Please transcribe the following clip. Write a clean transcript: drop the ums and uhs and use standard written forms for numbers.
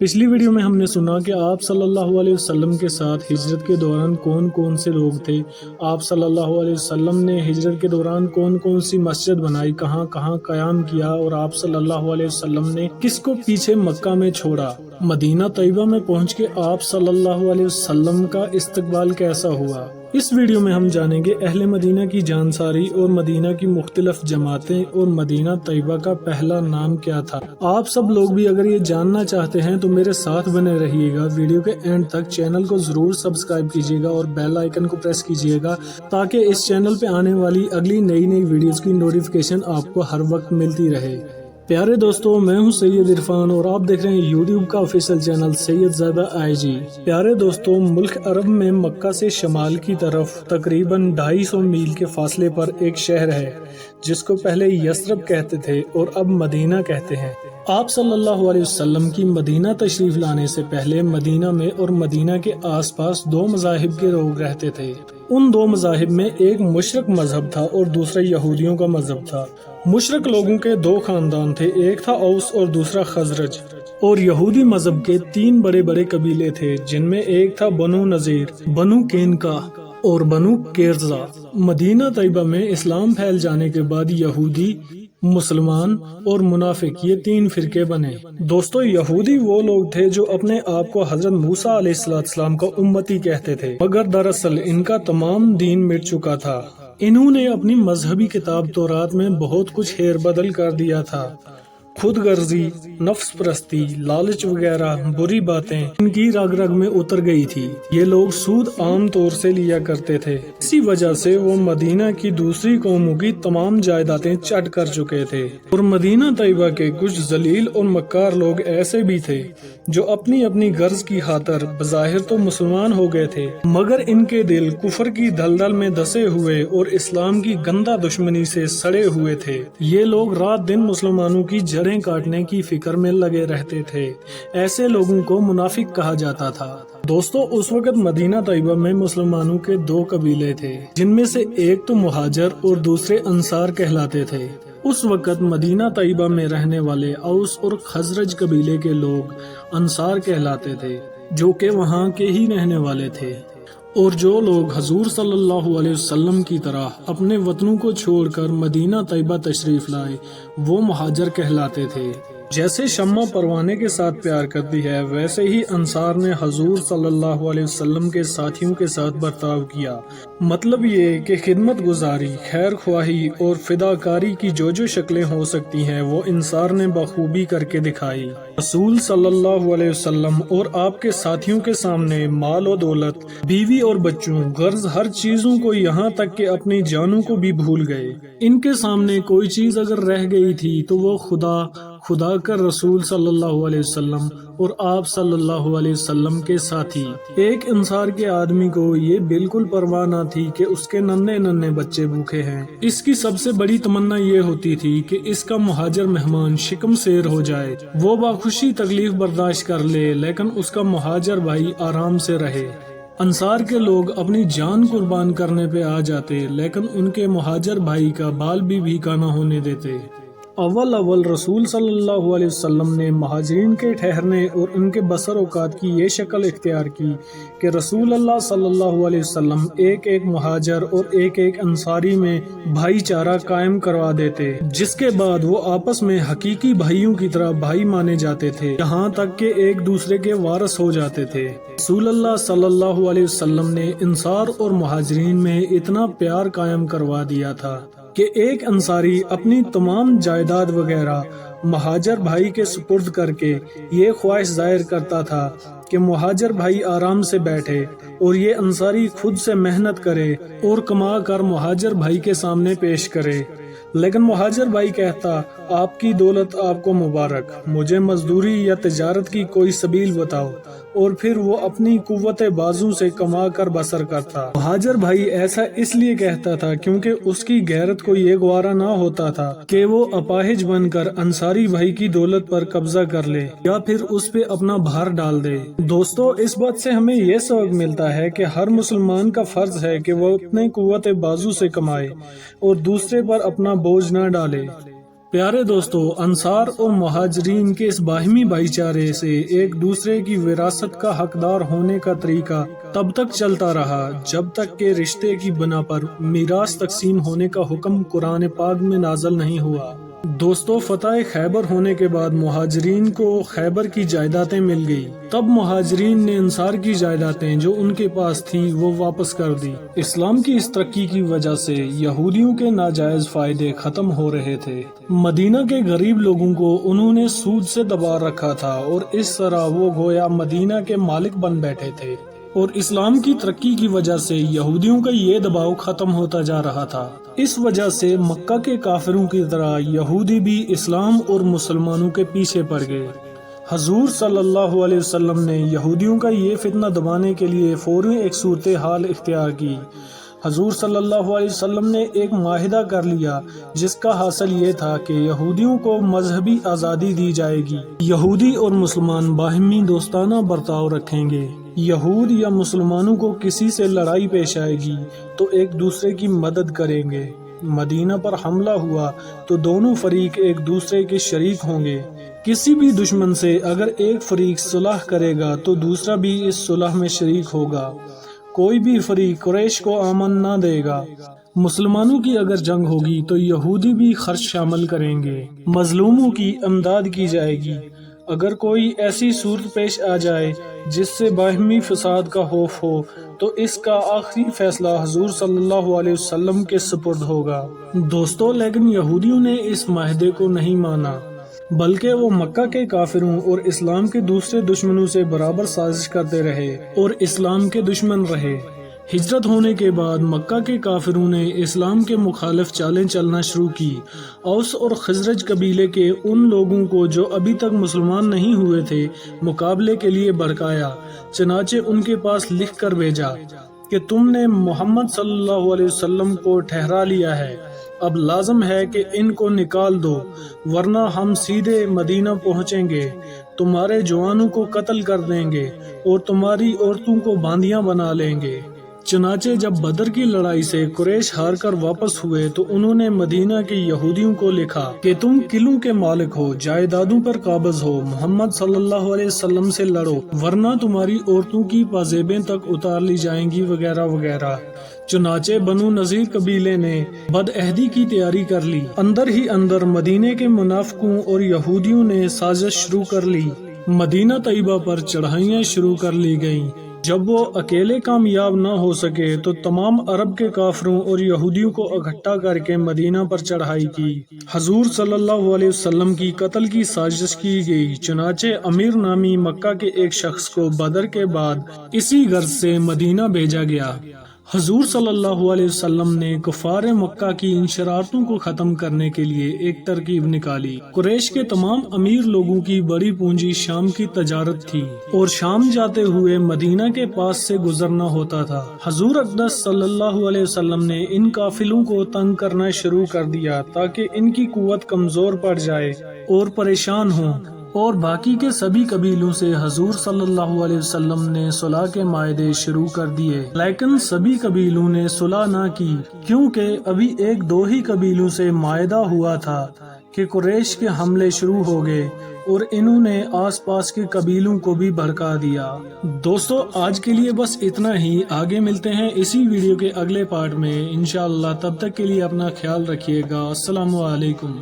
پچھلی ویڈیو میں ہم نے سنا کہ آپ صلی اللہ علیہ وسلم کے ساتھ ہجرت کے دوران کون کون سے لوگ تھے، آپ صلی اللہ علیہ وسلم نے ہجرت کے دوران کون کون سی مسجد بنائی، کہاں کہاں قیام کیا، اور آپ صلی اللہ علیہ وسلم نے کس کو پیچھے مکہ میں چھوڑا۔ مدینہ طیبہ میں پہنچ کے آپ صلی اللہ علیہ وسلم کا استقبال کیسا ہوا۔ اس ویڈیو میں ہم جانیں گے اہل مدینہ کی جانساری اور مدینہ کی مختلف جماعتیں اور مدینہ طیبہ کا پہلا نام کیا تھا۔ آپ سب لوگ بھی اگر یہ جاننا چاہتے ہیں تو میرے ساتھ بنے رہیے گا، ویڈیو کے اینڈ تک چینل کو ضرور سبسکرائب کیجیے گا اور بیل آئیکن کو پریس کیجیے گا تاکہ اس چینل پہ آنے والی اگلی نئی ویڈیوز کی نوٹیفیکیشن آپ کو ہر وقت ملتی رہے۔ پیارے دوستو، میں ہوں سید عرفان اور آپ دیکھ رہے ہیں یوٹیوب کا آفیشیل چینل سید زادہ آئی جی۔ پیارے دوستو، ملک عرب میں مکہ سے شمال کی طرف تقریباً 250 میل کے فاصلے پر ایک شہر ہے جس کو پہلے یثرب کہتے تھے اور اب مدینہ کہتے ہیں۔ آپ صلی اللہ علیہ وسلم کی مدینہ تشریف لانے سے پہلے مدینہ میں اور مدینہ کے آس پاس 2 مذاہب کے لوگ رہتے تھے۔ ان 2 مذاہب میں ایک مشرک مذہب تھا اور دوسرا یہودیوں کا مذہب تھا۔ مشرک لوگوں کے 2 خاندان تھے، ایک تھا اوس اور دوسرا خزرج، اور یہودی مذہب کے 3 بڑے بڑے قبیلے تھے جن میں ایک تھا بنو نذیر، بنو کینکا اور بنو قریظہ۔ مدینہ طیبہ میں اسلام پھیل جانے کے بعد یہودی، مسلمان اور منافق یہ 3 فرقے بنے۔ دوستو، یہودی وہ لوگ تھے جو اپنے آپ کو حضرت موسیٰ علیہ السلام کا امتی کہتے تھے، مگر دراصل ان کا تمام دین مٹ چکا تھا۔ انہوں نے اپنی مذہبی کتاب تورات میں بہت کچھ ہیر بدل کر دیا تھا۔ خود غرضی، نفس پرستی، لالچ وغیرہ بری باتیں ان کی رگ رگ میں اتر گئی تھی۔ یہ لوگ سود عام طور سے لیا کرتے تھے، اسی وجہ سے وہ مدینہ کی دوسری قوموں کی تمام جائیدادیں چٹ کر چکے تھے۔ اور مدینہ طیبہ کے کچھ ذلیل اور مکار لوگ ایسے بھی تھے جو اپنی اپنی غرض کی خاطر بظاہر تو مسلمان ہو گئے تھے، مگر ان کے دل کفر کی دلدل میں دھسے ہوئے اور اسلام کی گندہ دشمنی سے سڑے ہوئے تھے۔ یہ لوگ رات دن مسلمانوں کی جڑیں کاٹنے کی فکر میں لگے رہتے تھے۔ ایسے لوگوں کو منافق کہا جاتا تھا۔ دوستو، اس وقت مدینہ طیبہ میں مسلمانوں کے 2 قبیلے تھے جن میں سے ایک تو مہاجر اور دوسرے انصار کہلاتے تھے۔ اس وقت مدینہ طیبہ میں رہنے والے اوس اور خزرج قبیلے کے لوگ انصار کہلاتے تھے، جو کہ وہاں کے ہی رہنے والے تھے۔ اور جو لوگ حضور صلی اللہ علیہ وسلم کی طرح اپنے وطنوں کو چھوڑ کر مدینہ طیبہ تشریف لائے وہ مہاجر کہلاتے تھے۔ جیسے شمع پروانے کے ساتھ پیار کرتی ہے، ویسے ہی انصار نے حضور صلی اللہ علیہ وسلم کے ساتھیوں کے ساتھ برتاؤ کیا۔ مطلب یہ کہ خدمت گزاری، خیر خواہی اور فداکاری کی جو شکلیں ہو سکتی ہیں وہ انصار نے بخوبی کر کے دکھائی۔ رسول صلی اللہ علیہ وسلم اور آپ کے ساتھیوں کے سامنے مال و دولت، بیوی اور بچوں، غرض ہر چیزوں کو، یہاں تک کہ اپنی جانوں کو بھی بھول گئے۔ ان کے سامنے کوئی چیز اگر رہ گئی تھی تو وہ خدا کر رسول صلی اللہ علیہ وسلم اور آپ صلی اللہ علیہ وسلم کے ساتھی۔ ایک انصار کے آدمی کو یہ بالکل پرواہ نہ تھی کہ اس کے ننھے بچے بھوکے ہیں۔ اس کی سب سے بڑی تمنا یہ ہوتی تھی کہ اس کا مہاجر مہمان شکم سیر ہو جائے، وہ بخوشی تکلیف برداشت کر لے، لیکن اس کا مہاجر بھائی آرام سے رہے۔ انصار کے لوگ اپنی جان قربان کرنے پہ آ جاتے، لیکن ان کے مہاجر بھائی کا بال بھی بھیکا نہ ہونے دیتے۔ اول رسول صلی اللہ علیہ وسلم نے مہاجرین کے ٹھہرنے اور ان کے بسر اوقات کی یہ شکل اختیار کی کہ رسول اللہ صلی اللہ علیہ وسلم ایک مہاجر اور ایک انصاری میں بھائی چارہ قائم کروا دیتے، جس کے بعد وہ آپس میں حقیقی بھائیوں کی طرح بھائی مانے جاتے تھے، یہاں تک کہ ایک دوسرے کے وارث ہو جاتے تھے۔ رسول اللہ صلی اللہ علیہ وسلم نے انصار اور مہاجرین میں اتنا پیار قائم کروا دیا تھا کہ ایک انصاری اپنی تمام جائیداد وغیرہ مہاجر بھائی کے سپرد کر کے یہ خواہش ظاہر کرتا تھا کہ مہاجر بھائی آرام سے بیٹھے اور یہ انصاری خود سے محنت کرے اور کما کر مہاجر بھائی کے سامنے پیش کرے، لیکن مہاجر بھائی کہتا، آپ کی دولت آپ کو مبارک، مجھے مزدوری یا تجارت کی کوئی سبیل بتاؤ، اور پھر وہ اپنی قوت بازو سے کما کر بسر کرتا۔ مہاجر بھائی ایسا اس لیے کہتا تھا کیونکہ اس کی غیرت کو یہ گوارا نہ ہوتا تھا کہ وہ اپاہج بن کر انصاری بھائی کی دولت پر قبضہ کر لے یا پھر اس پہ اپنا بھار ڈال دے۔ دوستو، اس بات سے ہمیں یہ سبق ملتا ہے کہ ہر مسلمان کا فرض ہے کہ وہ اپنے قوت بازو سے کمائے اور دوسرے پر اپنا بوجھ نہ ڈالے۔ پیارے دوستو، انصار اور مہاجرین کے اس باہمی بھائی چارے سے ایک دوسرے کی وراثت کا حقدار ہونے کا طریقہ تب تک چلتا رہا جب تک کہ رشتے کی بنا پر میراث تقسیم ہونے کا حکم قرآن پاک میں نازل نہیں ہوا۔ دوستو، فتح خیبر ہونے کے بعد مہاجرین کو خیبر کی جائیدادیں مل گئی۔ تب مہاجرین نے انصار کی جائیدادیں جو ان کے پاس تھی وہ واپس کر دی۔ اسلام کی اس ترقی کی وجہ سے یہودیوں کے ناجائز فائدے ختم ہو رہے تھے۔ مدینہ کے غریب لوگوں کو انہوں نے سود سے دبا رکھا تھا اور اس طرح وہ گویا مدینہ کے مالک بن بیٹھے تھے، اور اسلام کی ترقی کی وجہ سے یہودیوں کا یہ دباؤ ختم ہوتا جا رہا تھا۔ اس وجہ سے مکہ کے کافروں کی طرح یہودی بھی اسلام اور مسلمانوں کے پیچھے پڑ گئے۔ حضور صلی اللہ علیہ وسلم نے یہودیوں کا یہ فتنہ دبانے کے لیے فوری ایک صورتحال اختیار کی۔ حضور صلی اللہ علیہ وسلم نے ایک معاہدہ کر لیا جس کا حاصل یہ تھا کہ یہودیوں کو مذہبی آزادی دی جائے گی۔ یہودی اور مسلمان باہمی دوستانہ برتاؤ رکھیں گے۔ یہود یا مسلمانوں کو کسی سے لڑائی پیش آئے گی تو ایک دوسرے کی مدد کریں گے۔ مدینہ پر حملہ ہوا تو دونوں فریق ایک دوسرے کے شریک ہوں گے۔ کسی بھی دشمن سے اگر ایک فریق صلح کرے گا تو دوسرا بھی اس صلح میں شریک ہوگا۔ کوئی بھی فریق قریش کو امن نہ دے گا۔ مسلمانوں کی اگر جنگ ہوگی تو یہودی بھی خرچ شامل کریں گے۔ مظلوموں کی امداد کی جائے گی۔ اگر کوئی ایسی صورت پیش آ جائے جس سے باہمی فساد کا خوف ہو تو اس کا آخری فیصلہ حضور صلی اللہ علیہ وسلم کے سپرد ہوگا۔ دوستو، لیکن یہودیوں نے اس معاہدے کو نہیں مانا، بلکہ وہ مکہ کے کافروں اور اسلام کے دوسرے دشمنوں سے برابر سازش کرتے رہے اور اسلام کے دشمن رہے۔ ہجرت ہونے کے بعد مکہ کے کافروں نے اسلام کے مخالف چالیں چلنا شروع کی۔ اوس اور خزرج قبیلے کے ان لوگوں کو جو ابھی تک مسلمان نہیں ہوئے تھے مقابلے کے لیے بھڑکایا، چنانچہ ان کے پاس لکھ کر بھیجا کہ تم نے محمد صلی اللہ علیہ وسلم کو ٹھہرا لیا ہے، اب لازم ہے کہ ان کو نکال دو، ورنہ ہم سیدھے مدینہ پہنچیں گے، تمہارے جوانوں کو قتل کر دیں گے اور تمہاری عورتوں کو باندیاں بنا لیں گے۔ چنانچہ جب بدر کی لڑائی سے قریش ہار کر واپس ہوئے تو انہوں نے مدینہ کے یہودیوں کو لکھا کہ تم قلعوں کے مالک ہو، جائیدادوں پر قابض ہو، محمد صلی اللہ علیہ وسلم سے لڑو، ورنہ تمہاری عورتوں کی پازیبیں تک اتار لی جائیں گی، وغیرہ وغیرہ۔ چنانچہ بنو نذیر قبیلے نے بد عہدی کی تیاری کر لی۔ اندر ہی اندر مدینے کے منافقوں اور یہودیوں نے سازش شروع کر لی۔ مدینہ طیبہ پر چڑھائیاں شروع کر لی گئیں۔ جب وہ اکیلے کامیاب نہ ہو سکے تو تمام عرب کے کافروں اور یہودیوں کو اکٹھا کر کے مدینہ پر چڑھائی کی۔ حضور صلی اللہ علیہ وسلم کی قتل کی سازش کی گئی۔ چنانچہ امیر نامی مکہ کے ایک شخص کو بدر کے بعد اسی غرض سے مدینہ بھیجا گیا۔ حضور صلی اللہ علیہ وسلم نے کفار مکہ کی ان شرارتوں کو ختم کرنے کے لیے ایک ترکیب نکالی۔ قریش کے تمام امیر لوگوں کی بڑی پونجی شام کی تجارت تھی اور شام جاتے ہوئے مدینہ کے پاس سے گزرنا ہوتا تھا۔ حضور اقدس صلی اللہ علیہ وسلم نے ان قافلوں کو تنگ کرنا شروع کر دیا تاکہ ان کی قوت کمزور پڑ جائے اور پریشان ہوں، اور باقی کے سبھی قبیلوں سے حضور صلی اللہ علیہ وسلم نے صلح کے معاہدے شروع کر دیے، لیکن سبھی قبیلوں نے صلح نہ کی، کیونکہ ابھی ایک دو ہی قبیلوں سے معاہدہ ہوا تھا کہ قریش کے حملے شروع ہو گئے اور انہوں نے آس پاس کے قبیلوں کو بھی بھڑکا دیا۔ دوستو، آج کے لیے بس اتنا ہی، آگے ملتے ہیں اسی ویڈیو کے اگلے پارٹ میں انشاءاللہ۔ تب تک کے لیے اپنا خیال رکھیے گا۔ السلام علیکم۔